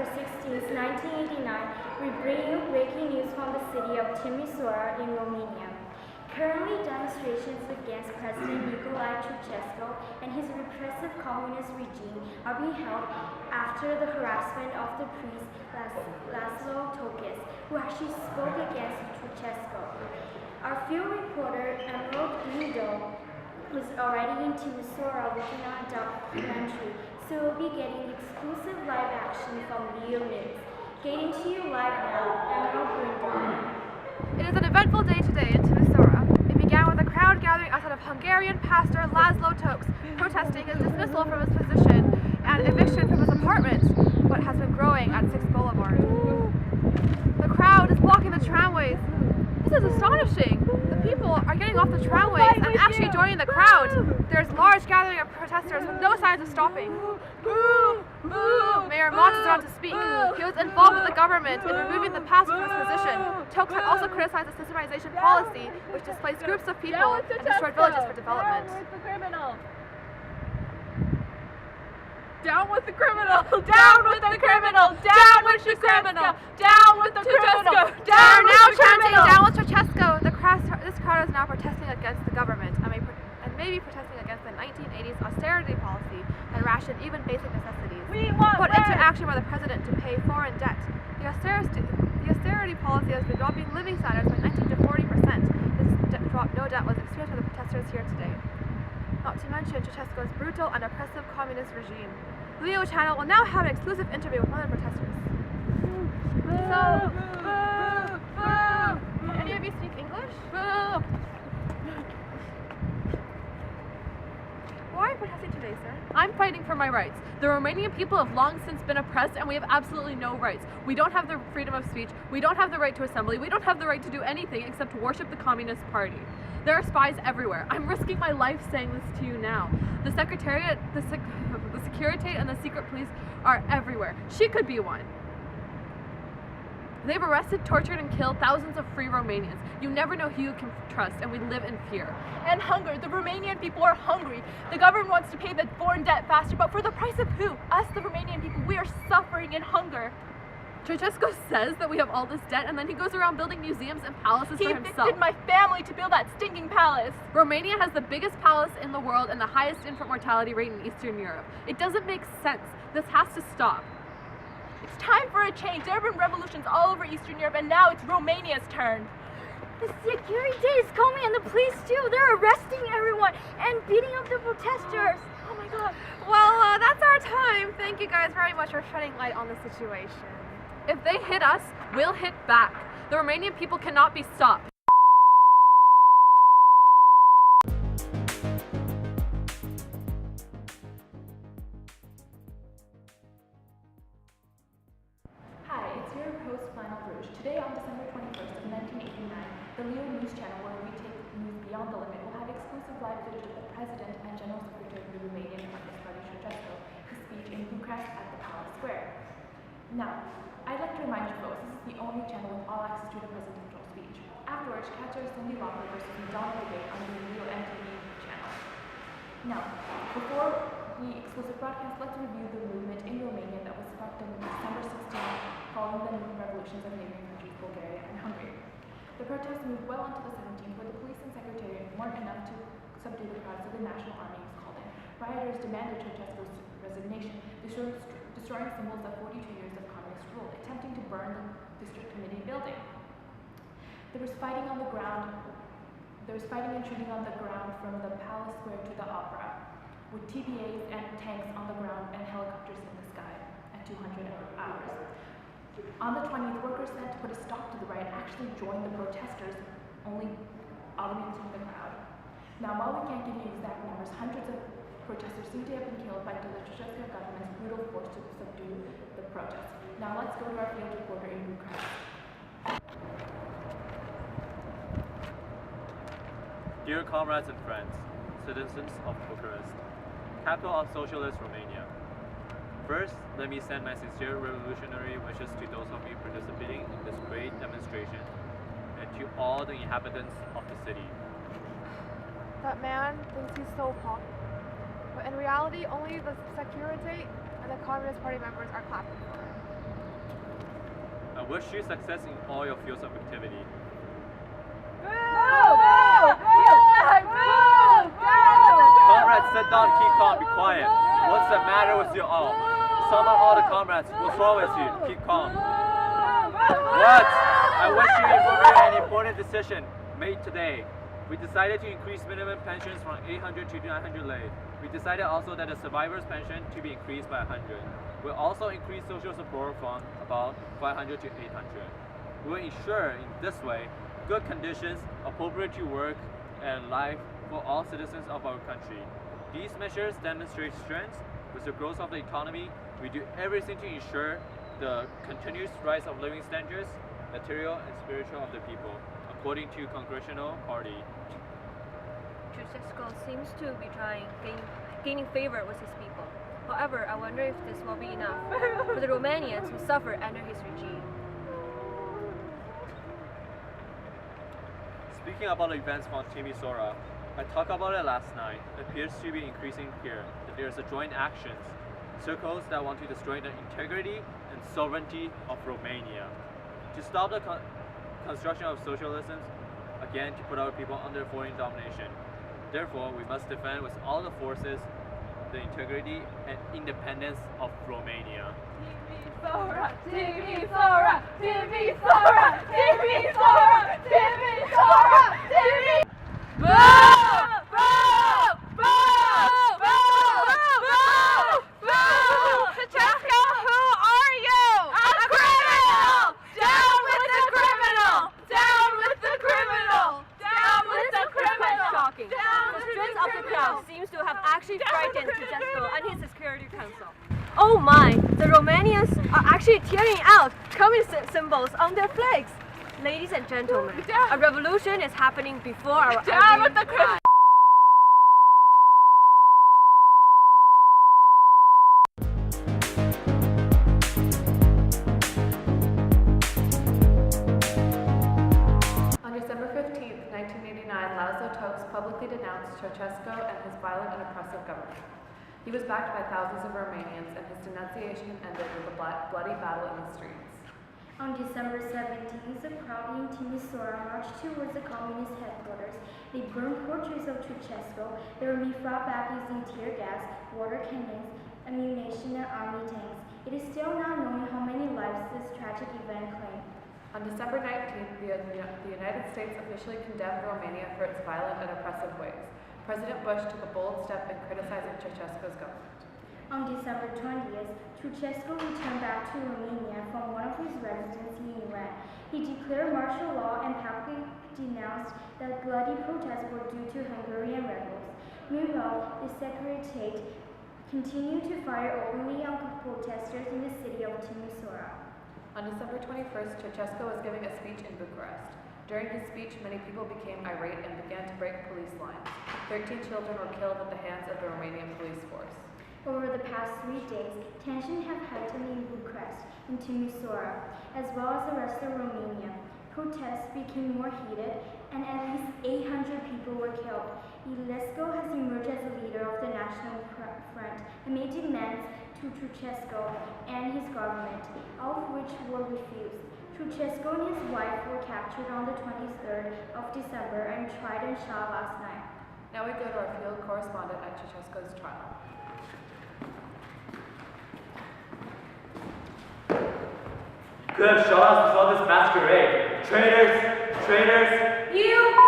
December 16, 1989, we bring you breaking news from the city of Timisoara in Romania. Currently, demonstrations against President Nicolae Ceausescu and his repressive communist regime are being held after the harassment of the priest Laszlo Tokes, who actually spoke against Ceausescu. Our field reporter Emerald Guido was already in Timisoara working on a documentary, so we'll be getting exclusive live action from Leo News. Getting to you live now, Emerald Guido. It is an eventful day today in Timisoara. It began with a crowd gathering outside of Hungarian pastor Laszlo Tokes protesting his dismissal from his position and eviction from his apartment, what has been growing at 6th Boulevard. The crowd is blocking the tramways. This is astonishing. The people are getting off the tramways and actually joining the crowd. There's large gathering of protesters with no signs of stopping. Mayor Mott is on to speak. He was involved with the government in removing the pastor from his position. Tokes had also criticized the systemization policy, which displaced groups of people and destroyed villages for development. Down with the criminal! Down with the criminal! Down with the criminal! Down with the criminal! They are now chanting down with Ceausescu. This crowd is now protesting against the government and maybe protesting against the 1980s austerity policy that rationed even basic necessities put into action by the president to pay foreign debt. The austerity policy has been dropping living standards by 19 to 40%. This no debt was experienced by the protesters here today. Not to mention Ceausescu's brutal and oppressive communist regime. Leo Channel will now have an exclusive interview with one of the protesters. Can any of you speak English? Why are you protesting today, sir? I'm fighting for my rights. The Romanian people have long since been oppressed and we have absolutely no rights. We don't have the freedom of speech, we don't have the right to assembly, we don't have the right to do anything except worship the Communist Party. There are spies everywhere. I'm risking my life saying this to you now. The Secretariat, the Securitate, and the secret police are everywhere. She could be one. They've arrested, tortured, and killed thousands of free Romanians. You never know who you can trust, and we live in fear. And hunger. The Romanian people are hungry. The government wants to pay the foreign debt faster, but for the price of who? Us, the Romanian people. We are suffering in hunger. Ceausescu says that we have all this debt, and then he goes around building museums and palaces for himself. He evicted my family to build that stinking palace. Romania has the biggest palace in the world and the highest infant mortality rate in Eastern Europe. It doesn't make sense. This has to stop. It's time for a change. There have been revolutions all over Eastern Europe, and now it's Romania's turn. The security is coming and the police too. They're arresting everyone and beating up the protesters. Oh my god. Well, that's our time. Thank you guys very much for shedding light on the situation. If they hit us, we'll hit back. The Romanian people cannot be stopped. Hi, it's your host, Final Rouge. Today on December 21st of 1989, the Leo News channel, where we take news beyond the limit, will have exclusive live footage of the President and General Secretary of the Romanian Communist Party, Ceausescu, his speech in Bucharest at the Palace Square. Now, I'd like to remind you folks, this is the only channel with all access to the presidential speech. Afterwards, catch our Cindy Lauper versus Madonna debate on the Leo MTV channel. Now, before the exclusive broadcast, let's review the movement in Romania that was sparked on December 16th following the revolutions of neighboring countries Bulgaria and Hungary. The protests moved well into the 17th, where the police and secretariat weren't enough to subdue the crowds, so the National Army was called in. Rioters demanded Ceausescu's resignation, destroying symbols of 42 years of communist rule, attempting to burn the district committee building. There was fighting on the ground. There was fighting and shooting on the ground from the Palace Square to the Opera, with TBAs and tanks on the ground and helicopters in the sky at 200 hours. On the 20th, workers sent to put a stop to the riot actually joined the protesters, only augmenting the crowd. Now, while we can't give you exact numbers, hundreds of protesters seem to have been killed by the Ceausescu government's brutal force to subdue the protests. Now let's go to our field reporter in Bucharest. Dear comrades and friends, citizens of Bucharest, capital of socialist Romania. First, let me send my sincere revolutionary wishes to those of you participating in this great demonstration and to all the inhabitants of the city. That man thinks he's so popular. But in reality, only the Securitate and the Communist Party members are clapping for him. and wish you success in all your fields of activity. Comrades, sit down, keep calm, be quiet. What's the matter with you all? Summon all the comrades. What's wrong with you? Keep calm. What? I wish you informed an important decision made today. We decided to increase minimum pensions from 800 to 900 lei. We decided also that the survivor's pension to be increased by 100. We'll also increase social support from about 500 to 800. We'll ensure in this way good conditions, appropriate to work and life for all citizens of our country. These measures demonstrate strength. With the growth of the economy, we do everything to ensure the continuous rise of living standards, material and spiritual of the people, according to Congressional Party. Ceausescu seems to be gaining favor with his people. However, I wonder if this will be enough for the Romanians who suffer under his regime. Speaking about the events from Timisoara, I talked about it last night. It appears to be increasing here, that there is a joint actions, circles that want to destroy the integrity and sovereignty of Romania. To stop the construction of socialism, again to put our people under foreign domination. Therefore, we must defend with all the forces the integrity and independence of Romania. Timisoara, Timisoara, Timisoara, Timisoara, Timisoara, Timisoara. Ceausescu, who are you? A criminal! Down with the criminal! Down with the criminal! Down with the criminal! Shocking. Down The with strength the of the crowd criminal! seems to have actually frightened Ceausescu and his Security Council. Oh my, the Romanians are actually tearing out communist symbols on their flags. Ladies and gentlemen, a revolution is happening before our Down very with the criminal! eyes. On December 15, 1989, Laszlo Tokes publicly denounced Ceausescu and his violent and oppressive government. He was backed by thousands of Romanians, and his denunciation ended with a bloody battle in the streets. On December 17th, the crowd in Timisoara marched towards the communist headquarters. They burned portraits of Ceausescu. They were fought back using tear gas, water cannons, ammunition, and army tanks. It is still not known how many lives this tragic event claimed. On December 19th, the United States officially condemned Romania for its violent and oppressive ways. President Bush took a bold step in criticizing Ceausescu's government. On December 20th, Ceausescu returned back to Romania from one of his residences in Iran. He declared martial law and publicly denounced that bloody protests were due to Hungarian rebels. Meanwhile, the Secretariat continued to fire openly on protesters in the city of Timisoara. On December 21st, Ceausescu was giving a speech in Bucharest. During his speech, many people became irate and began to break police lines. 13 children were killed at the hands of the Romanian police force. Over the past 3 days, tensions have heightened in Bucharest and Timisoara, as well as the rest of Romania. Protests became more heated, and at least 800 people were killed. Iliescu has emerged as the leader of the National Front and made demands to Ceausescu and his government, all of which were refused. Ceausescu and his wife were captured on the 23rd of December and tried and shot last night. Now we go to our field correspondent at Ceausescu's trial. You could have shot us before this masquerade. Traitors! Traitors! You